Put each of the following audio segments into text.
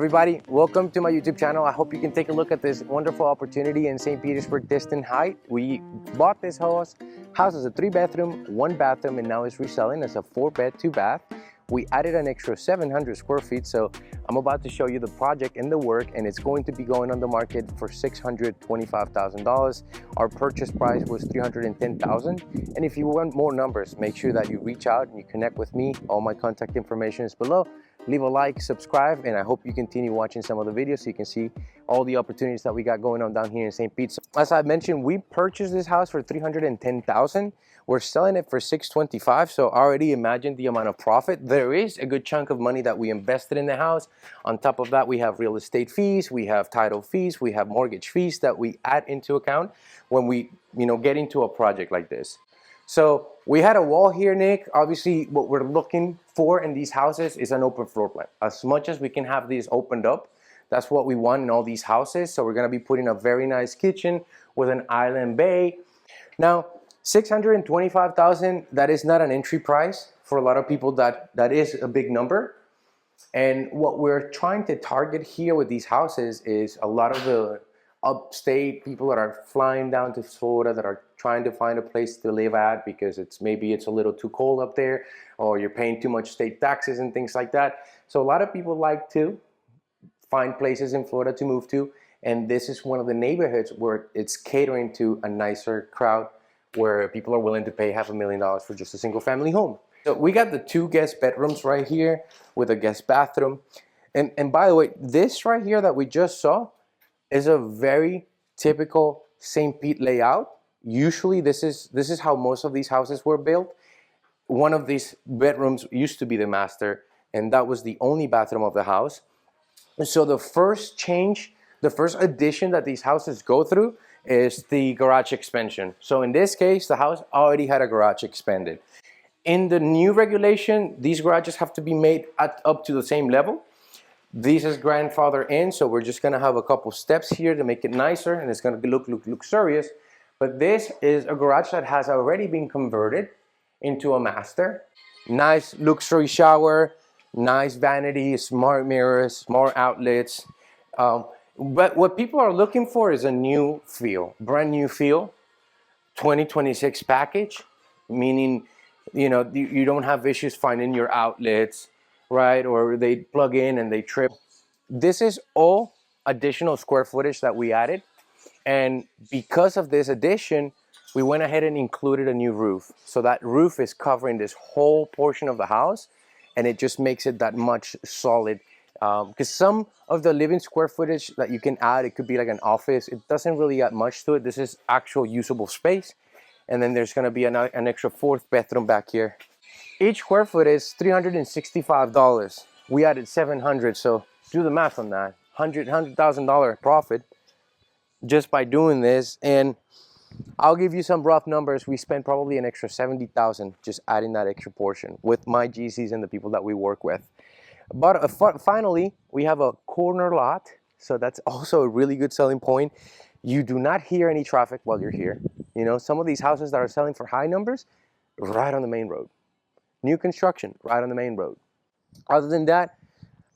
Everybody, welcome to my YouTube channel. I hope you can take a look at this wonderful opportunity in St. Petersburg, Distant Height. We bought this house as a 3-bedroom, 1-bathroom, and now it's reselling as a 4-bed, 2-bath. We added an extra 700 square feet, so I'm about to show you the project and the work, and it's going to be going on the market for $625,000. Our purchase price was $310,000, and if you want more numbers, make sure that you reach out and you connect with me. All my contact information is below. Leave a like, subscribe, and I hope you continue watching some of the videos so you can see all the opportunities that we got going on down here in St. Pete. So, as I mentioned, we purchased this house for $310,000. We're selling it for $625,000, so already imagine the amount of profit. There is a good chunk of money that we invested in the house. On top of that, we have real estate fees, we have title fees, we have mortgage fees that we add into account when we, get into a project like this. So we had a wall here, Nick. Obviously, what we're looking for in these houses is an open floor plan. As much as we can have these opened up, that's what we want in all these houses. So we're gonna be putting a very nice kitchen with an island bay. Now, $625,000, that is not an entry price. For a lot of people, that is a big number. And what we're trying to target here with these houses is a lot of the upstate people that are flying down to Florida, that are trying to find a place to live at because maybe it's a little too cold up there, or you're paying too much state taxes and things like that. So a lot of people like to find places in Florida to move to, and this is one of the neighborhoods where it's catering to a nicer crowd, where people are willing to pay $500,000 for just a single family home. So we got the 2 guest bedrooms right here with a guest bathroom. And by the way, this right here that we just saw is a very typical St. Pete layout. Usually this is how most of these houses were built. One of these bedrooms used to be the master, and that was the only bathroom of the house. So the first change, the first addition that these houses go through is the garage expansion. So in this case, the house already had a garage expanded. In the new regulation, these garages have to be made up to the same level. This is grandfather in, so we're just gonna have a couple steps here to make it nicer, and it's gonna look luxurious. But this is a garage that has already been converted into a master. Nice luxury shower, nice vanity, smart mirrors, smart outlets. But what people are looking for is a new feel, brand new feel, 2026 package, meaning, you don't have issues finding your outlets, right? Or they plug in and they trip. This is all additional square footage that we added. And because of this addition, we went ahead and included a new roof. So that roof is covering this whole portion of the house, and it just makes it that much solid. Because some of the living square footage that you can add, it could be like an office. It doesn't really add much to it. This is actual usable space. And then there's gonna be an extra 4th bedroom back here. Each square foot is $365. We added 700, so do the math on that. $100,000 profit just by doing this. And I'll give you some rough numbers. We spent probably an extra $70,000 just adding that extra portion with my GCs and the people that we work with. But finally, we have a corner lot, so that's also a really good selling point. You do not hear any traffic while you're here. Some of these houses that are selling for high numbers, right on the main road. New construction, right on the main road. Other than that,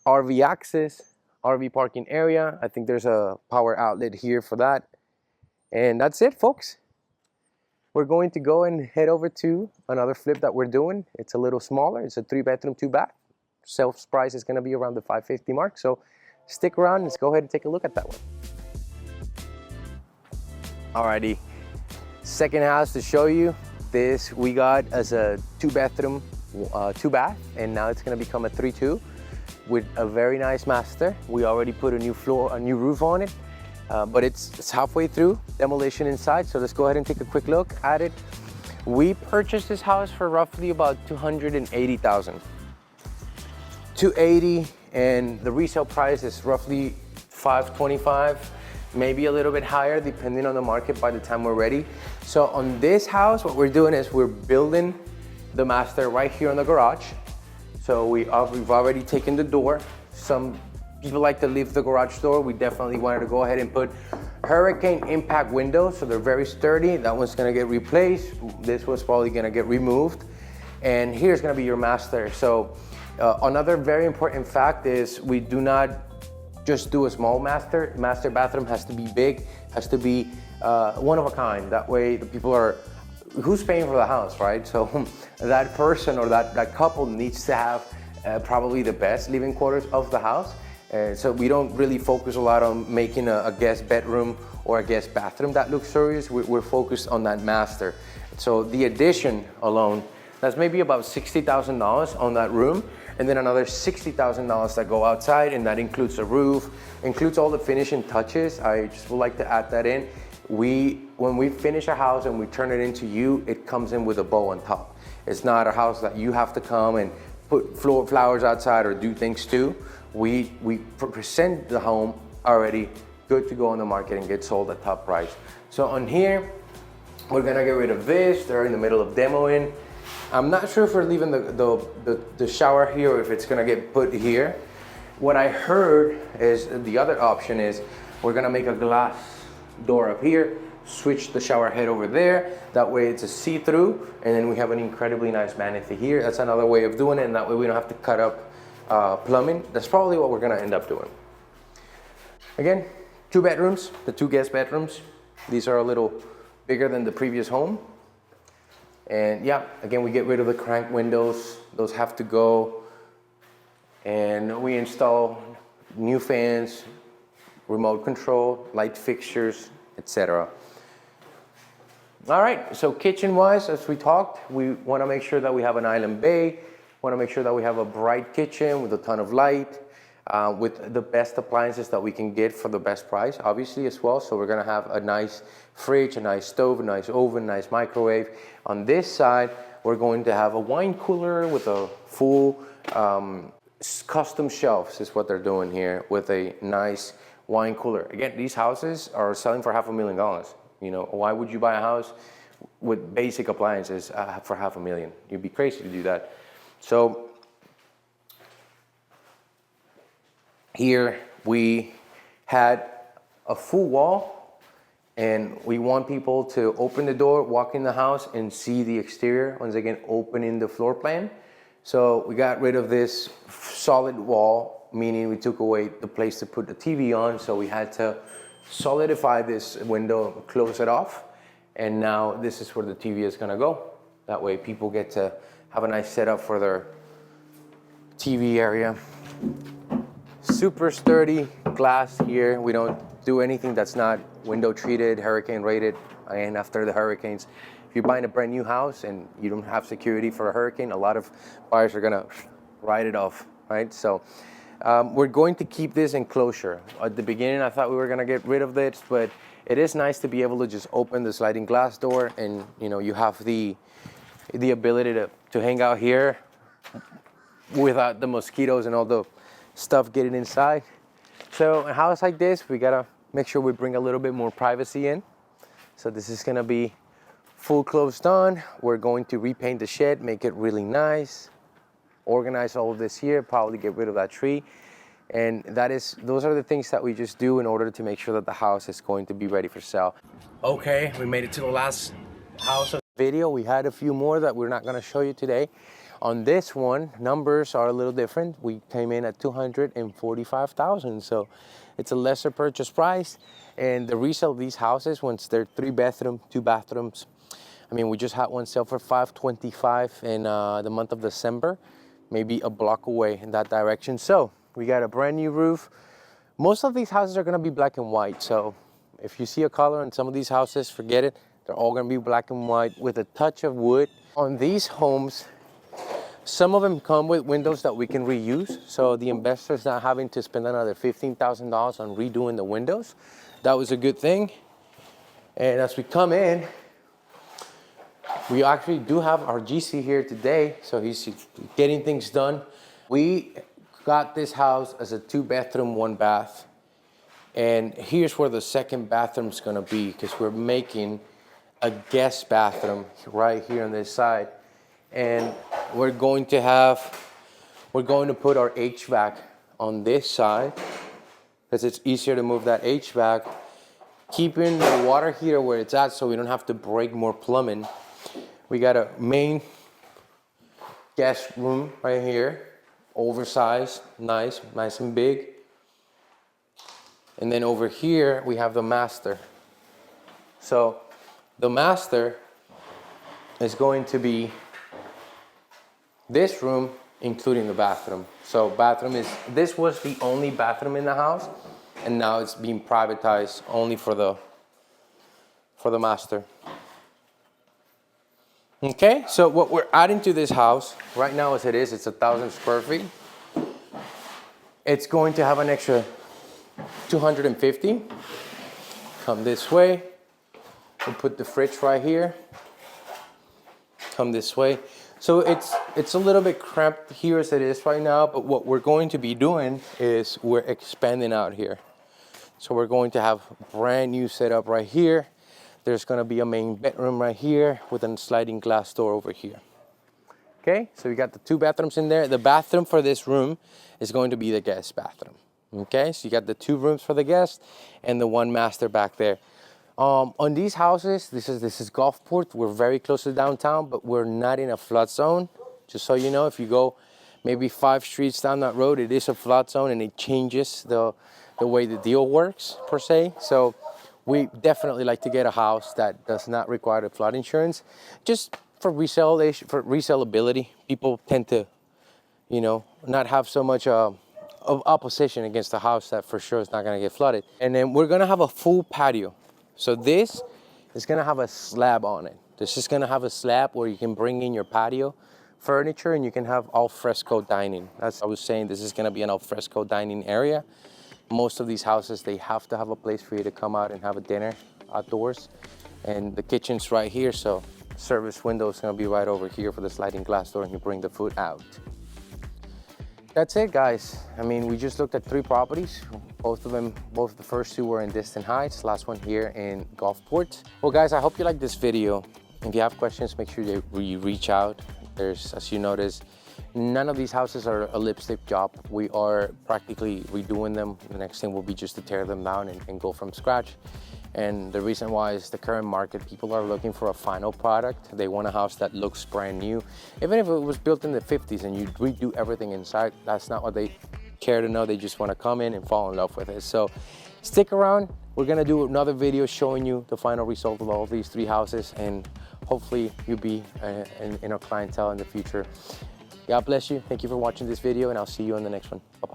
RV access, RV parking area. I think there's a power outlet here for that. And that's it, folks. We're going to go and head over to another flip that we're doing. It's a little smaller. It's a 3-bedroom, 2-bath. Sales price is gonna be around the $550 mark. So stick around, let's go ahead and take a look at that one. Alrighty, second house to show you. This we got as a 2-bedroom, 2-bath, and now it's gonna become a 3-2 with a very nice master. We already put a new roof on it, but it's halfway through demolition inside. So let's go ahead and take a quick look at it. We purchased this house for roughly about $280,000. $280,000, and the resale price is roughly $525,000. Maybe a little bit higher depending on the market by the time we're ready. So on this house, what we're doing is we're building the master right here in the garage. So we've already taken the door. Some people like to leave the garage door. We definitely wanted to go ahead and put hurricane impact windows, so they're very sturdy. That one's gonna get replaced. This was probably gonna get removed. And here's gonna be your master. So another very important fact is we do not just do a small master bathroom. Has to be big, has to be one of a kind. That way the people are, who's paying for the house, right? So that person or that couple needs to have probably the best living quarters of the house. So we don't really focus a lot on making a guest bedroom or a guest bathroom that luxurious. We're focused on that master. So the addition alone, that's maybe about $60,000 on that room, and then another $60,000 that go outside, and that includes a roof, includes all the finishing touches. I just would like to add that in. When we finish a house and we turn it into you, it comes in with a bow on top. It's not a house that you have to come and put flowers outside or do things to. We present the home already good to go on the market and get sold at top price. So on here, we're gonna get rid of this. They're in the middle of demoing. I'm not sure if we're leaving the shower here or if it's gonna get put here. What I heard is the other option is we're gonna make a glass door up here, switch the shower head over there. That way it's a see-through, and then we have an incredibly nice vanity here. That's another way of doing it, and that way we don't have to cut up plumbing. That's probably what we're gonna end up doing. Again, 2 bedrooms, the 2 guest bedrooms. These are a little bigger than the previous home. And yeah, again, we get rid of the crank windows. Those have to go. And we install new fans, remote control, light fixtures, etc. All right, so kitchen-wise, as we talked, we want to make sure that we have an island bay. Want to make sure that we have a bright kitchen with a ton of light, with the best appliances that we can get for the best price, obviously, as well. So we're going to have a nice fridge, a nice stove, a nice oven, nice microwave. On this side, we're going to have a wine cooler with a full custom shelves is what they're doing here, with a nice wine cooler. Again, these houses are selling for $500,000. You know, why would you buy a house with basic appliances for $500,000? You'd be crazy to do that. So here we had a full wall, and we want people to open the door, walk in the house, and see the exterior. Once again, opening the floor plan. So we got rid of this solid wall, meaning we took away the place to put the TV on. So we had to solidify this window, close it off. And now this is where the TV is gonna go. That way people get to have a nice setup for their TV area. Super sturdy glass here. We don't do anything that's not window treated, hurricane rated. And after the hurricanes, if you're buying a brand new house and you don't have security for a hurricane, a lot of buyers are gonna write it off, right? So we're going to keep this enclosure. At the beginning, I thought we were gonna get rid of this, but it is nice to be able to just open the sliding glass door, and you know, you have the ability to hang out here without the mosquitoes and all the stuff getting inside. So in a house like this, we gotta make sure we bring a little bit more privacy in. So this is gonna be full closed on. We're going to repaint the shed, make it really nice, organize all of this here, probably get rid of that tree. And those are the things that we just do in order to make sure that the house is going to be ready for sale. Okay, we made it to the last house of the video. We had a few more that we're not gonna show you today. On this one, numbers are a little different. We came in at $245,000, so it's a lesser purchase price. And the resale of these houses, once they're 3 bedroom, 2 bathrooms, I mean, we just had one sell for $525 in the month of December, maybe a block away in that direction. So we got a brand new roof. Most of these houses are gonna be black and white. So if you see a color in some of these houses, forget it. They're all gonna be black and white with a touch of wood. On these homes, some of them come with windows that we can reuse. So the investor's not having to spend another $15,000 on redoing the windows. That was a good thing. And as we come in, we actually do have our GC here today, so he's getting things done. We got this house as a 2 bedroom, 1 bath. And here's where the second bathroom's gonna be, because we're making a guest bathroom right here on this side. And we're going to put our HVAC on this side, because it's easier to move that HVAC, keeping the water heater where it's at so we don't have to break more plumbing. We got a main guest room right here, oversized, nice and big. And then over here, we have the master. So the master is going to be this room, including the bathroom. So this was the only bathroom in the house, and now it's being privatized only for the master. Okay, so what we're adding to this house, right now as it is, it's 1,000 square feet. It's going to have an extra 250. Come this way. We'll put the fridge right here. Come this way. So it's a little bit cramped here as it is right now, but what we're going to be doing is we're expanding out here. So we're going to have brand new setup right here. There's gonna be a main bedroom right here with a sliding glass door over here. Okay, so we got the 2 bathrooms in there. The bathroom for this room is going to be the guest bathroom. Okay, so you got the 2 rooms for the guest and the 1 master back there. On these houses, this is Gulfport. We're very close to downtown, but we're not in a flood zone. Just so you know, if you go maybe 5 streets down that road, it is a flood zone, and it changes the way the deal works per se. So we definitely like to get a house that does not require the flood insurance, just for resellability. People tend to, you know, not have so much of opposition against a house that for sure is not going to get flooded. And then we're going to have a full patio. So this is gonna have a slab on it. This is gonna have a slab where you can bring in your patio furniture and you can have al fresco dining. As I was saying, this is gonna be an al fresco dining area. Most of these houses, they have to have a place for you to come out and have a dinner outdoors. And the kitchen's right here, so service window is gonna be right over here for the sliding glass door, and you bring the food out. That's it, guys. I mean, we just looked at 3 properties. Both the first 2 were in Distant Heights, last one here in Gulfport. Well, guys, I hope you like this video. If you have questions, make sure you reach out. There's, as you notice, none of these houses are a lipstick job. We are practically redoing them. The next thing will be just to tear them down and go from scratch. And the reason why is the current market, people are looking for a final product. They want a house that looks brand new. Even if it was built in the 50s and you redo everything inside, that's not what they care to know. They just want to come in and fall in love with it. So stick around. We're gonna do another video showing you the final result of all of these 3 houses, and hopefully you'll be in our clientele in the future. God bless you. Thank you for watching this video, and I'll see you on the next one. Bye-bye.